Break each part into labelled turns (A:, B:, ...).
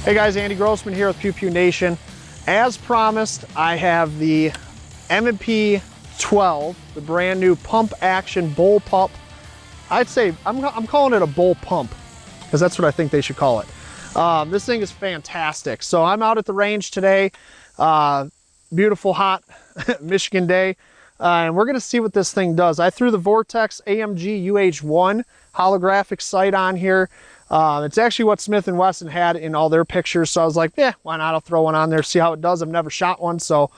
A: Hey guys, Andy Grossman here with Pew Pew Nation. As promised, I have the M&P12, the brand new pump action bullpup. I'd say, I'm calling it a bull pump because that's what I think they should call it. This thing is fantastic. So I'm out at the range today, beautiful hot Michigan day, and we're gonna see what this thing does. I threw the Vortex AMG UH1 holographic sight on here. It's actually what Smith & Wesson had in all their pictures, so I was like, yeah, why not? I'll throw one on there, see how it does. I've never shot one, so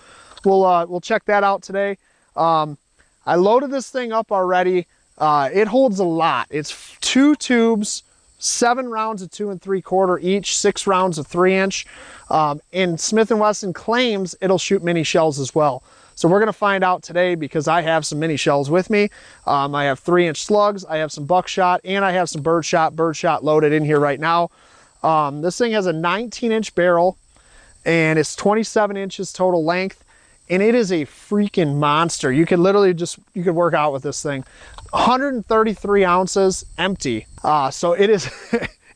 A: we'll check that out today. I loaded this thing up already. It holds a lot. It's 2 tubes, 7 rounds of 2 3/4 each, 6 rounds of 3-inch. And Smith & Wesson claims it'll shoot mini shells as well. So we're gonna find out today because I have some mini shells with me. I have 3-inch slugs, I have some buckshot, and I have some birdshot loaded in here right now. This thing has a 19-inch barrel and it's 27 inches total length. And it is a freaking monster. You could literally you could work out with this thing. 133 ounces empty. So it is,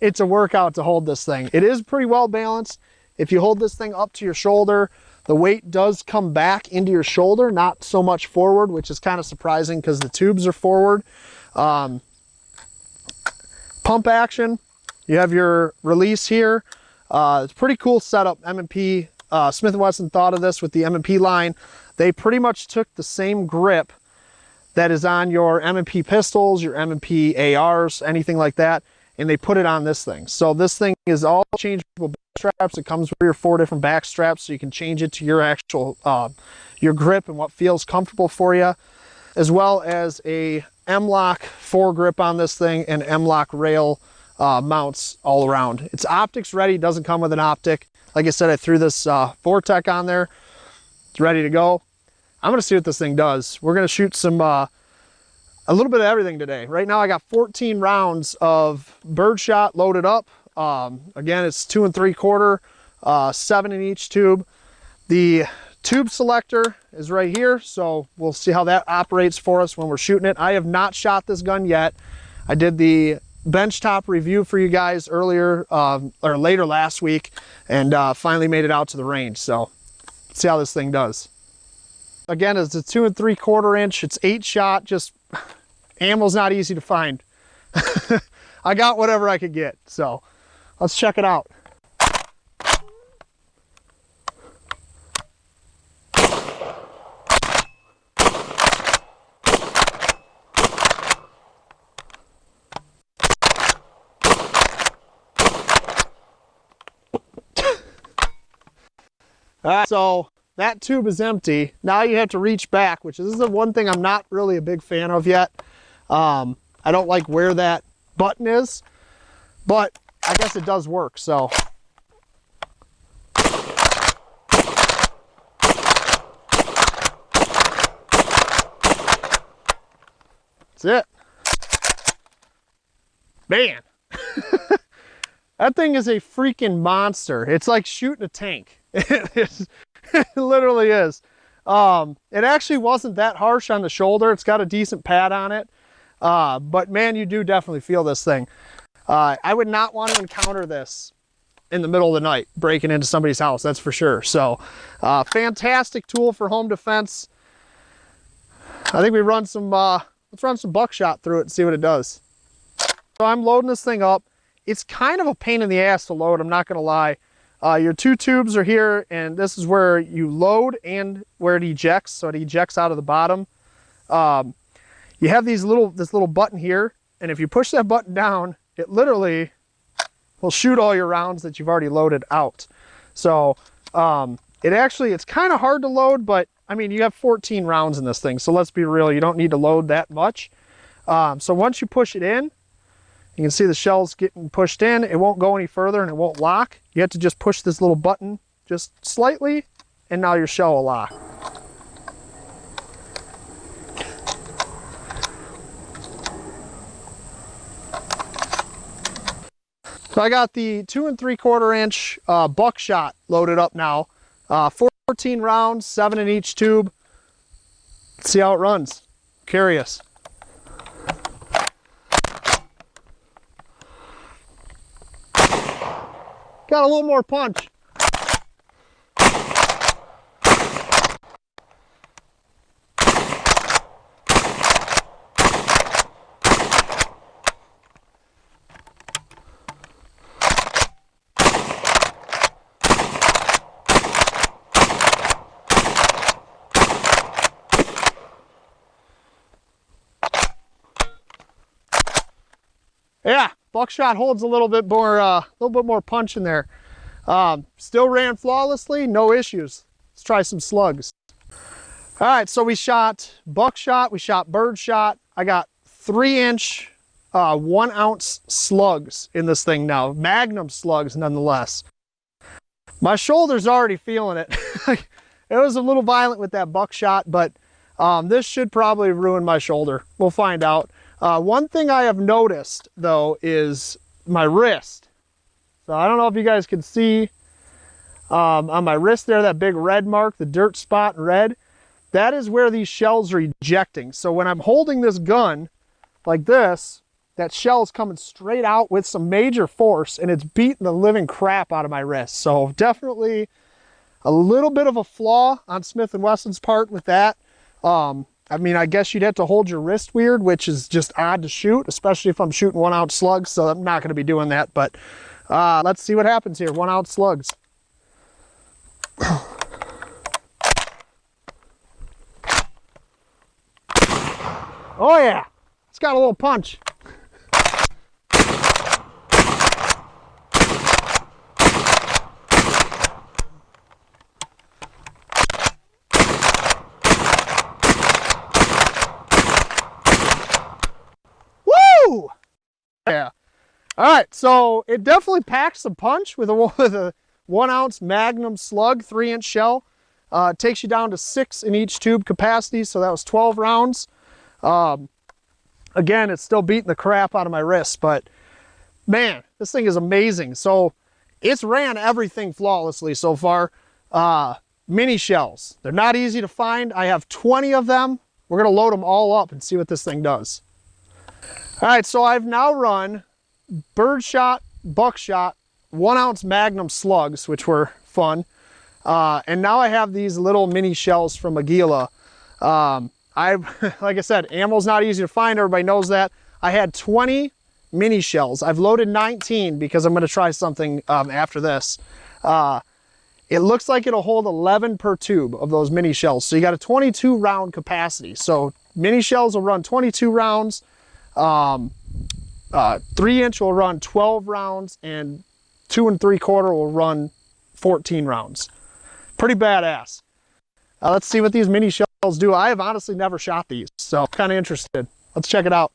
A: it's a workout to hold this thing. It is pretty well balanced. If you hold this thing up to your shoulder, the weight does come back into your shoulder, not so much forward, which is kind of surprising because the tubes are forward. Pump action, you have your release here. It's a pretty cool setup. M&P, Smith & Wesson thought of this with the M&P line. They pretty much took the same grip that is on your M&P pistols, your M&P ARs, anything like that, and they put it on this thing. So this thing is all changeable straps. It comes with your 4 different back straps, so you can change it to your actual your grip and what feels comfortable for you, as well as a M-LOK foregrip on this thing and M-LOK rail mounts all around. It's optics ready, doesn't come with an optic. Like I said, I threw this Vortex on there. It's ready to go. I'm gonna see what this thing does. We're gonna shoot some a little bit of everything today. Right now I got 14 rounds of birdshot loaded up. Again, it's 2 3/4, 7 in each tube. The tube selector is right here, so we'll see how that operates for us when we're shooting it. I have not shot this gun yet. I did the benchtop review for you guys earlier or later last week, and finally made it out to the range. So let's see how this thing does. Again, it's a 2 3/4 inch. It's 8 shot. Just ammo's not easy to find. I got whatever I could get, so let's check it out. All right, so that tube is empty. Now you have to reach back, which is the one thing I'm not really a big fan of yet. I don't like where that button is, but I guess it does work, so. That's it. Man. That thing is a freaking monster. It's like shooting a tank. It literally is. It actually wasn't that harsh on the shoulder. It's got a decent pad on it. But man, you do definitely feel this thing. I would not want to encounter this in the middle of the night, breaking into somebody's house, that's for sure. So, fantastic tool for home defense. I think we run some, let's run some buckshot through it and see what it does. So I'm loading this thing up. It's kind of a pain in the ass to load, I'm not gonna lie. Your 2 tubes are here, and this is where you load and where it ejects. So it ejects out of the bottom. You have this little button here, and if you push that button down, it literally will shoot all your rounds that you've already loaded out. So it's kind of hard to load, but I mean, you have 14 rounds in this thing, so let's be real, you don't need to load that much. So once you push it in, you can see the shells getting pushed in. It won't go any further and it won't lock. You have to just push this little button just slightly, and now your shell will lock. So I got the 2 3/4 inch buckshot loaded up now. 14 rounds, 7 in each tube. Let's see how it runs. Curious. Got a little more punch. Yeah, buckshot holds a little bit more punch in there. Still ran flawlessly, no issues. Let's try some slugs. All right, so we shot buckshot, we shot birdshot. I got 3-inch, 1-ounce slugs in this thing now, Magnum slugs nonetheless. My shoulder's already feeling it. It was a little violent with that buckshot, but this should probably ruin my shoulder. We'll find out. One thing I have noticed though is my wrist. So I don't know if you guys can see on my wrist there, that big red mark, the dirt spot in red, that is where these shells are ejecting. So when I'm holding this gun like this, that shell is coming straight out with some major force and it's beating the living crap out of my wrist. So definitely a little bit of a flaw on Smith & Wesson's part with that. I mean, I guess you'd have to hold your wrist weird, which is just odd to shoot, especially if I'm shooting 1-ounce slugs. So I'm not going to be doing that, but let's see what happens here. 1-ounce slugs. Oh yeah, it's got a little punch. Yeah. All right, so it definitely packs some punch with a 1-ounce Magnum slug, 3-inch shell. It takes you down to 6 in each tube capacity, so that was 12 rounds. Again, it's still beating the crap out of my wrist, but man, this thing is amazing. So it's ran everything flawlessly so far. Mini shells, they're not easy to find. I have 20 of them. We're gonna load them all up and see what this thing does. All right, so I've now run birdshot, buckshot, 1-ounce Magnum slugs, which were fun. And now I have these little mini shells from Aguila. Like I said, ammo's not easy to find. Everybody knows that. I had 20 mini shells. I've loaded 19 because I'm gonna try something after this. It looks like it'll hold 11 per tube of those mini shells. So you got a 22 round capacity. So mini shells will run 22 rounds. 3-inch will run 12 rounds and 2 3/4 will run 14 rounds. Pretty badass. Let's see what these mini shells do. I have honestly never shot these, so I'm kind of interested. Let's check it out.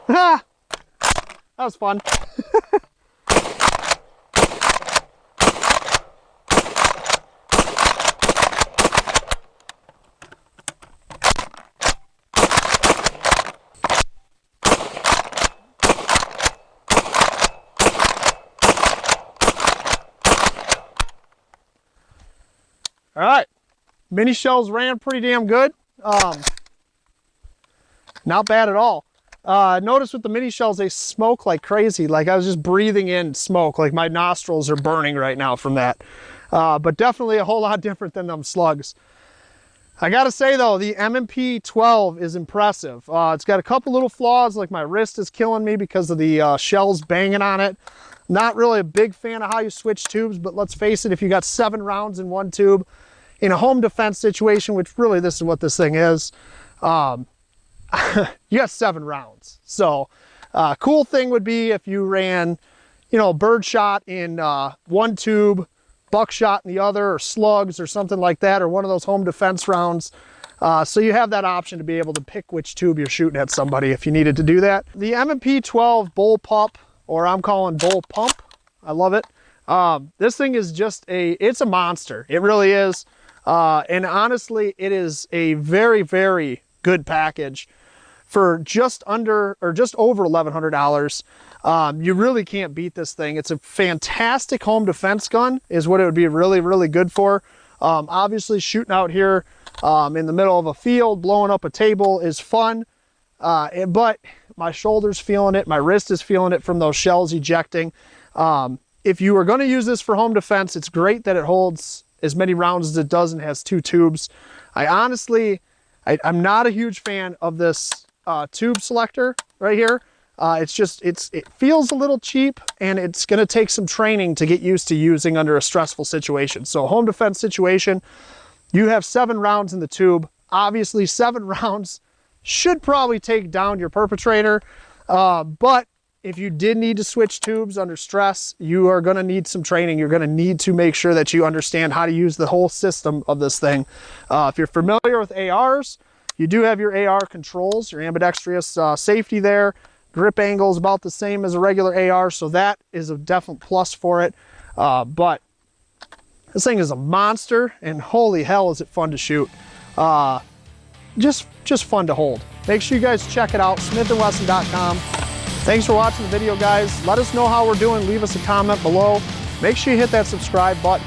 A: That was fun. All right, mini shells ran pretty damn good. Not bad at all. Notice with the mini shells, they smoke like crazy. Like I was just breathing in smoke, like my nostrils are burning right now from that. But definitely a whole lot different than them slugs. I gotta say though, the M&P12 is impressive. It's got a couple little flaws, like my wrist is killing me because of the shells banging on it. Not really a big fan of how you switch tubes, but let's face it, if you got 7 rounds in one tube, in a home defense situation, which really this is what this thing is, you got 7 rounds. So cool thing would be if you ran, you know, birdshot in one tube, buckshot in the other, or slugs or something like that, or one of those home defense rounds. So you have that option to be able to pick which tube you're shooting at somebody if you needed to do that. The M&P12 Bullpup, or I'm calling Bull Pump, I love it. This thing is just it's a monster. It really is. And honestly, it is a very, very good package for just under or just over $1,100. You really can't beat this thing. It's a fantastic home defense gun is what it would be really, really good for. Obviously shooting out here in the middle of a field, blowing up a table is fun. but my shoulder's feeling it, my wrist is feeling it from those shells ejecting. If you are going to use this for home defense, it's great that it holds as many rounds as it does and has 2 tubes. I'm not a huge fan of this tube selector right here. It feels a little cheap, and it's going to take some training to get used to using under a stressful situation. So home defense situation, you have 7 rounds in the tube. Obviously 7 rounds should probably take down your perpetrator, but if you did need to switch tubes under stress, you are going to need some training. You're going to need to make sure that you understand how to use the whole system of this thing. If you're familiar with ARs, you do have your AR controls, your ambidextrous safety there. Grip angle is about the same as a regular AR, so that is a definite plus for it. But this thing is a monster, and holy hell is it fun to shoot. Just fun to hold. Make sure you guys check it out, smithandwesson.com. Thanks for watching the video, guys. Let us know how we're doing. Leave us a comment below. Make sure you hit that subscribe button.